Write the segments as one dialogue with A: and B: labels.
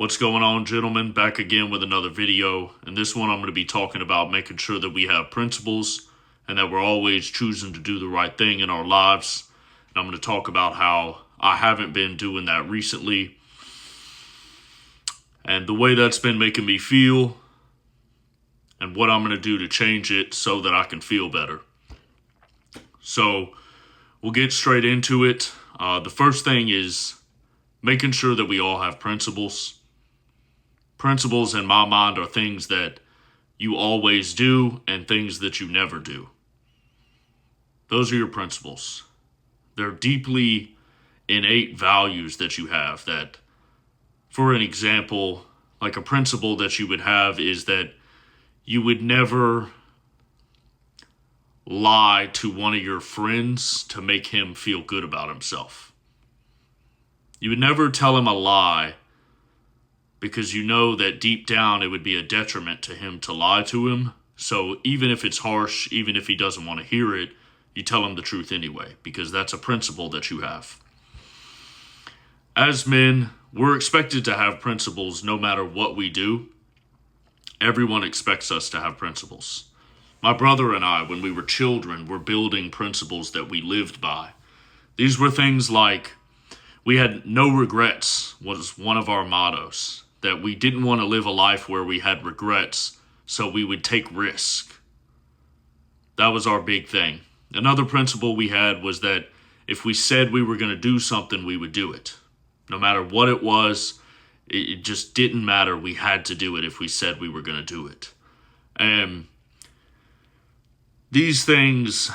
A: What's going on, gentlemen? Back again with another video. In this one, I'm going to be talking about making sure that we have principles and that we're always choosing to do the right thing in our lives. And I'm going to talk about how I haven't been doing that recently and the way that's been making me feel and what I'm going to do to change it so that I can feel better. So we'll get straight into it. The first thing is making sure that we all have principles. Principles in my mind are things that you always do and things that you never do. Those are your principles. They're deeply innate values that you have that, for an example, like a principle that you would have is that you would never lie to one of your friends to make him feel good about himself. You would never tell him a lie because you know that deep down it would be a detriment to him to lie to him. So even if it's harsh, even if he doesn't want to hear it, you tell him the truth anyway, because that's a principle that you have. As men, we're expected to have principles no matter what we do. Everyone expects us to have principles. My brother and I, when we were children, were building principles that we lived by. These were things like we had no regrets was one of our mottos, that we didn't want to live a life where we had regrets, so we would take risk. That was our big thing. Another principle we had was that if we said we were going to do something, we would do it. No matter what it was, it just didn't matter. We had to do it if we said we were going to do it. And these things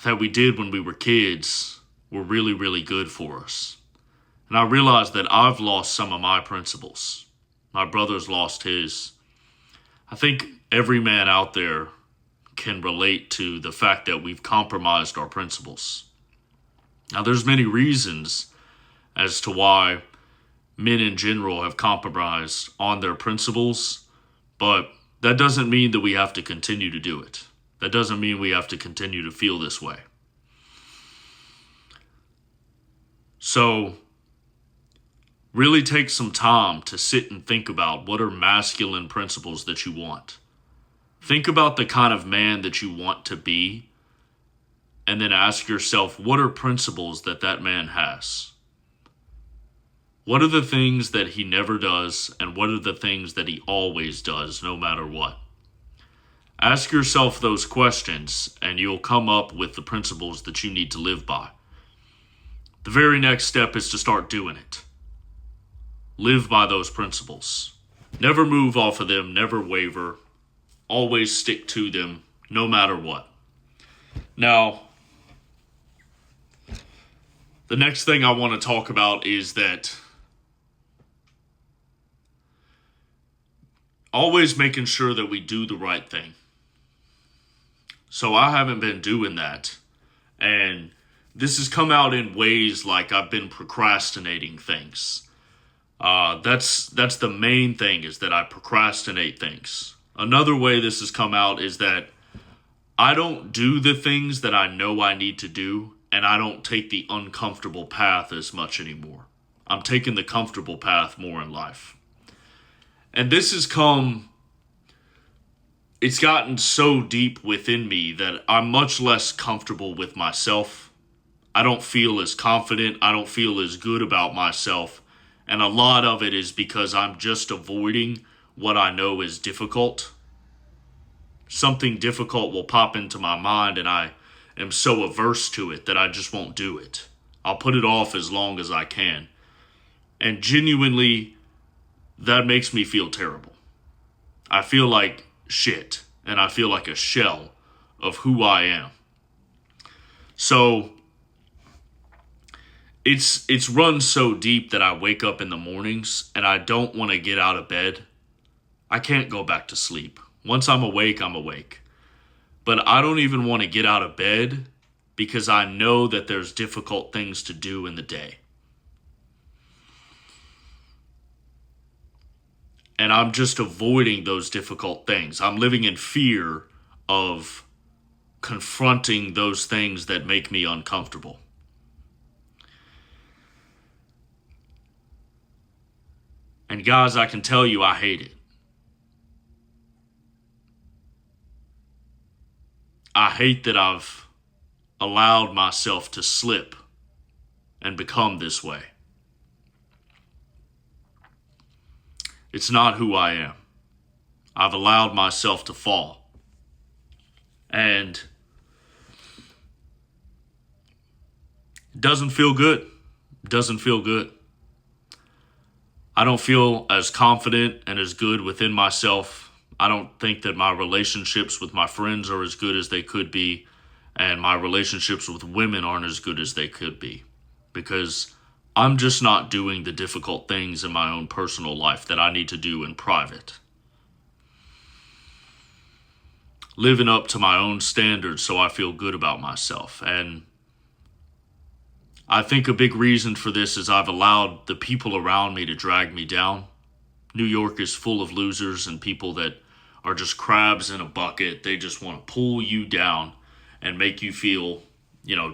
A: that we did when we were kids were really, really good for us. And I realized that I've lost some of my principles. My brother's lost his. I think every man out there can relate to the fact that we've compromised our principles. Now, there's many reasons as to why men in general have compromised on their principles, but that doesn't mean that we have to continue to do it. That doesn't mean we have to continue to feel this way. So, really take some time to sit and think about what are masculine principles that you want. Think about the kind of man that you want to be, and then ask yourself, what are principles that that man has? What are the things that he never does, and what are the things that he always does, no matter what? Ask yourself those questions, and you'll come up with the principles that you need to live by. The very next step is to start doing it. Live by those principles. Never move off of them, never waver. Always stick to them, no matter what. Now, the next thing I want to talk about is that always making sure that we do the right thing. So I haven't been doing that. And this has come out in ways like I've been procrastinating things. That's the main thing, is that I procrastinate things. Another way this has come out is that I don't do the things that I know I need to do, and I don't take the uncomfortable path as much anymore. I'm taking the comfortable path more in life. And this has it's gotten so deep within me that I'm much less comfortable with myself. I don't feel as confident. I don't feel as good about myself. And a lot of it is because I'm just avoiding what I know is difficult. Something difficult will pop into my mind and I am so averse to it that I just won't do it. I'll put it off as long as I can. And genuinely, that makes me feel terrible. I feel like shit, and I feel like a shell of who I am. So it's run so deep that I wake up in the mornings and I don't want to get out of bed. I can't go back to sleep. Once I'm awake, I'm awake. But I don't even want to get out of bed because I know that there's difficult things to do in the day. And I'm just avoiding those difficult things. I'm living in fear of confronting those things that make me uncomfortable. And guys, I can tell you I hate it. I hate that I've allowed myself to slip and become this way. It's not who I am. I've allowed myself to fall. And it doesn't feel good. It doesn't feel good. I don't feel as confident and as good within myself. I don't think that my relationships with my friends are as good as they could be. And my relationships with women aren't as good as they could be. Because I'm just not doing the difficult things in my own personal life that I need to do in private. Living up to my own standards so I feel good about myself. And I think a big reason for this is I've allowed the people around me to drag me down. New York is full of losers and people that are just crabs in a bucket. They just want to pull you down and make you feel,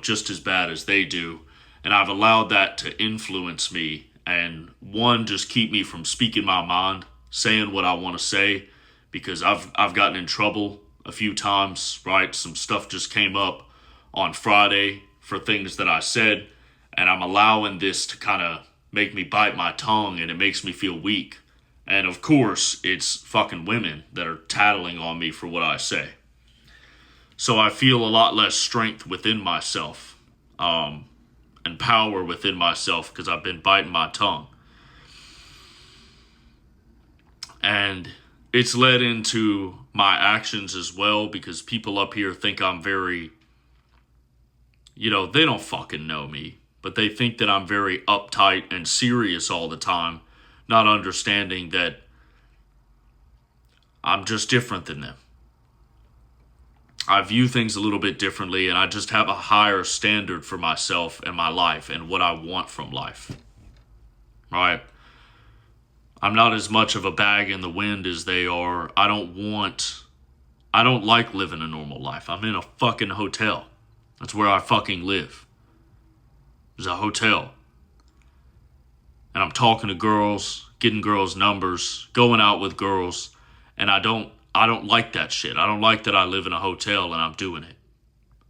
A: just as bad as they do. And I've allowed that to influence me and just keep me from speaking my mind, saying what I want to say, because I've gotten in trouble a few times, right? Some stuff just came up on Friday for things that I said, and I'm allowing this to kind of make me bite my tongue, and it makes me feel weak. And of course, it's fucking women that are tattling on me for what I say. So I feel a lot less strength within myself, and power within myself because I've been biting my tongue. And it's led into my actions as well, because people up here think I'm very, they don't fucking know me, but they think that I'm very uptight and serious all the time, not understanding that I'm just different than them. I view things a little bit differently, and I just have a higher standard for myself and my life and what I want from life. Right? I'm not as much of a bag in the wind as they are. I don't like living a normal life. I'm in a fucking hotel. That's where I fucking live. There's a hotel. And I'm talking to girls, getting girls' numbers, going out with girls, and I don't like that shit. I don't like that I live in a hotel and I'm doing it.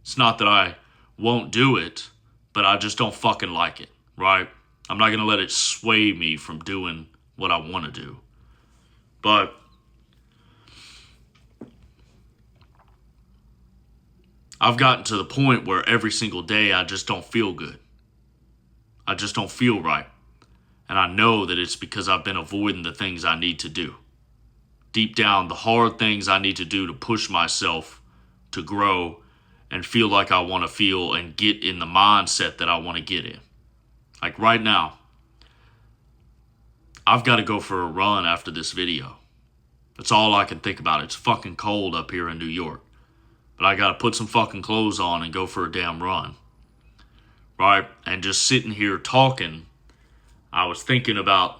A: It's not that I won't do it, but I just don't fucking like it, right? I'm not going to let it sway me from doing what I want to do. But I've gotten to the point where every single day I just don't feel good. I just don't feel right. And I know that it's because I've been avoiding the things I need to do. Deep down, the hard things I need to do to push myself to grow and feel like I want to feel and get in the mindset that I want to get in. Like right now, I've got to go for a run after this video. That's all I can think about. It's fucking cold up here in New York. But I got to put some fucking clothes on and go for a damn run. Right? And just sitting here talking, I was thinking about,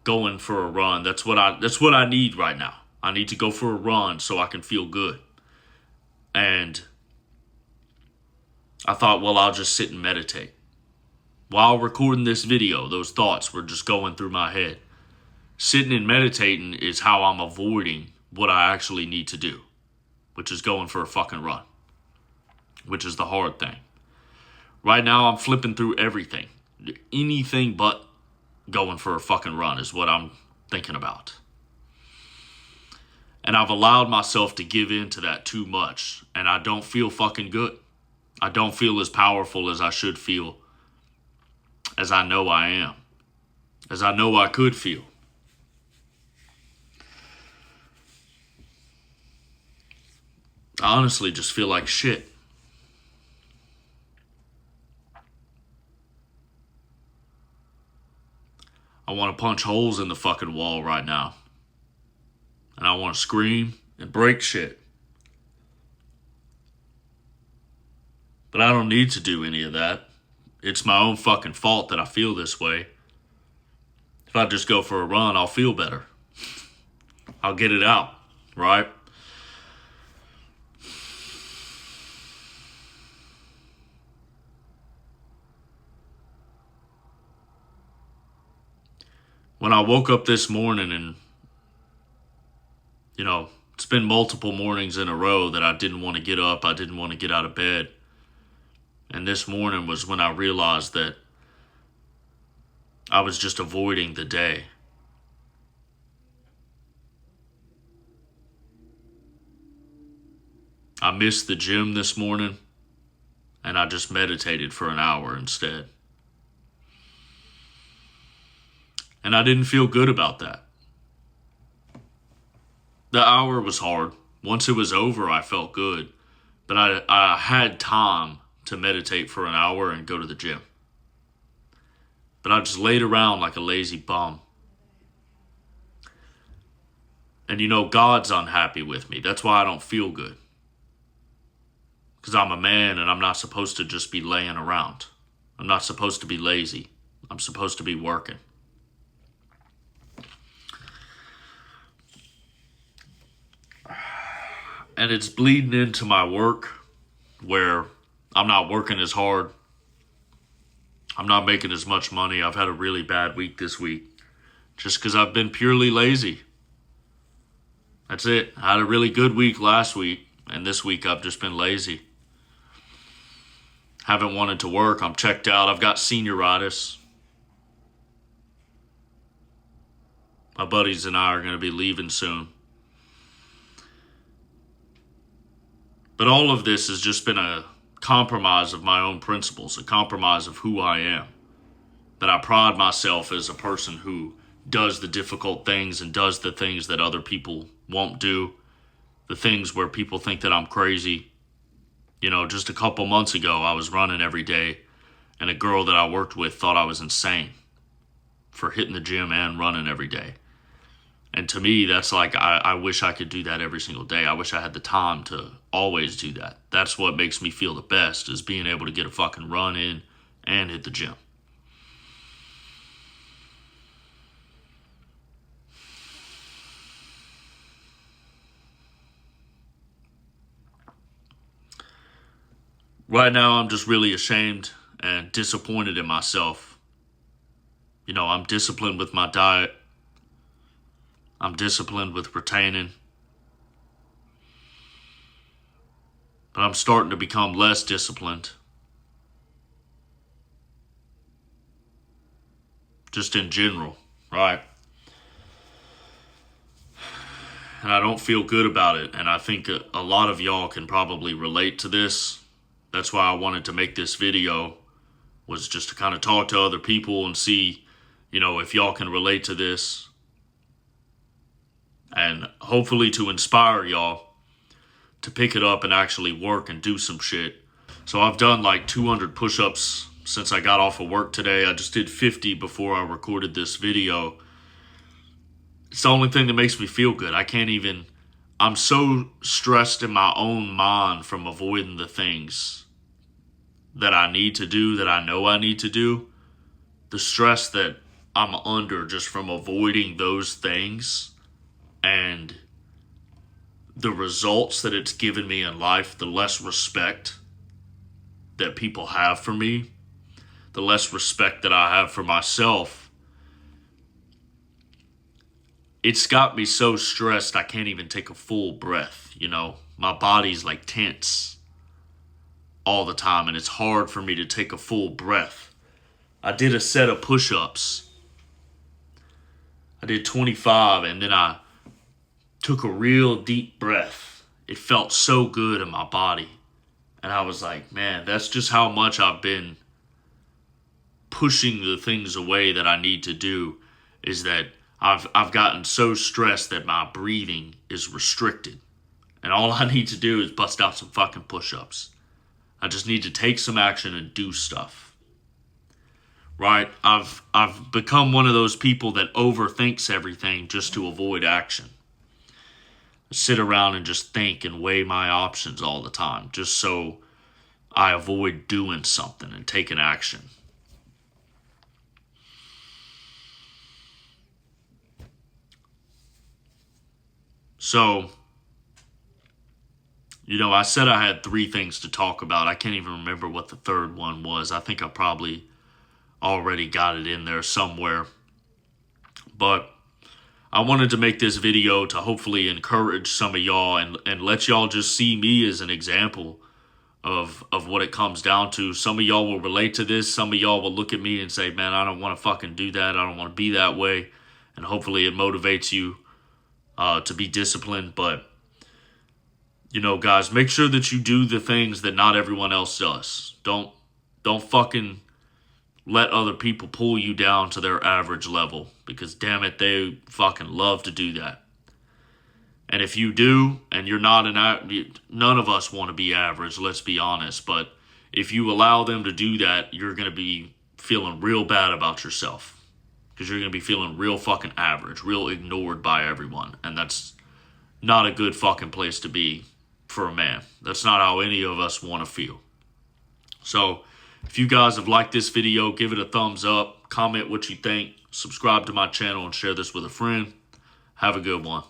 A: going for a run. That's what I need right now. I need to go for a run so I can feel good. And I thought, well, I'll just sit and meditate. While recording this video, those thoughts were just going through my head. Sitting and meditating is how I'm avoiding what I actually need to do, which is going for a fucking run, which is the hard thing. Right now, I'm flipping through everything. Anything but going for a fucking run is what I'm thinking about. And I've allowed myself to give in to that too much, and I don't feel fucking good. I don't feel as powerful as I should feel, as I know I am, as I know I could feel. I honestly just feel like shit. I want to punch holes in the fucking wall right now. And I want to scream and break shit. But I don't need to do any of that. It's my own fucking fault that I feel this way. If I just go for a run, I'll feel better. I'll get it out, right? when I woke up this morning and, it's been multiple mornings in a row that I didn't want to get up. I didn't want to get out of bed. And this morning was when I realized that I was just avoiding the day. I missed the gym this morning, and I just meditated for an hour instead. And I didn't feel good about that. The hour was hard. Once it was over, I felt good. But I had time to meditate for an hour and go to the gym. But I just laid around like a lazy bum. And God's unhappy with me. That's why I don't feel good. Because I'm a man and I'm not supposed to just be laying around. I'm not supposed to be lazy. I'm supposed to be working. And it's bleeding into my work where I'm not working as hard. I'm not making as much money. I've had a really bad week this week just because I've been purely lazy. That's it. I had a really good week last week, and this week I've just been lazy. Haven't wanted to work. I'm checked out. I've got senioritis. My buddies and I are going to be leaving soon. But all of this has just been a compromise of my own principles, a compromise of who I am. That I pride myself as a person who does the difficult things and does the things that other people won't do. The things where people think that I'm crazy. Just a couple months ago, I was running every day, and a girl that I worked with thought I was insane for hitting the gym and running every day. And to me, that's like, I wish I could do that every single day. I wish I had the time to always do that. That's what makes me feel the best, is being able to get a fucking run in and hit the gym. Right now, I'm just really ashamed and disappointed in myself. I'm disciplined with my diet. I'm disciplined with retaining. But I'm starting to become less disciplined. Just in general, right? And I don't feel good about it. And I think a lot of y'all can probably relate to this. That's why I wanted to make this video, was just to kind of talk to other people and see, if y'all can relate to this. And hopefully to inspire y'all to pick it up and actually work and do some shit. So I've done like 200 push-ups since I got off of work today. I just did 50 before I recorded this video. It's the only thing that makes me feel good. I'm so stressed in my own mind from avoiding the things that I need to do, that I know I need to do. The stress that I'm under just from avoiding those things, and the results that it's given me in life, the less respect that people have for me, the less respect that I have for myself, it's got me so stressed I can't even take a full breath, My body's like tense all the time, and it's hard for me to take a full breath. I did a set of push-ups. I did 25, and then I took a real deep breath. It felt so good in my body. And I was like, man, that's just how much I've been pushing the things away that I need to do, is that I've gotten so stressed that my breathing is restricted. And all I need to do is bust out some fucking push-ups. I just need to take some action and do stuff. Right? I've become one of those people that overthinks everything just to avoid action. Sit around and just think and weigh my options all the time, just so I avoid doing something and taking action. So, I said I had 3 things to talk about. I can't even remember what the third one was. I think I probably already got it in there somewhere. But I wanted to make this video to hopefully encourage some of y'all and let y'all just see me as an example of what it comes down to. Some of y'all will relate to this. Some of y'all will look at me and say, man, I don't want to fucking do that. I don't want to be that way. And hopefully it motivates you to be disciplined. But, you know, guys, make sure that you do the things that not everyone else does. Don't fucking let other people pull you down to their average level, because damn it, they fucking love to do that. And if you do, and you're not none of us want to be average, let's be honest. But if you allow them to do that, you're going to be feeling real bad about yourself. Because you're going to be feeling real fucking average, real ignored by everyone. And that's not a good fucking place to be for a man. That's not how any of us want to feel. So, if you guys have liked this video, give it a thumbs up, comment what you think, subscribe to my channel, and share this with a friend. Have a good one.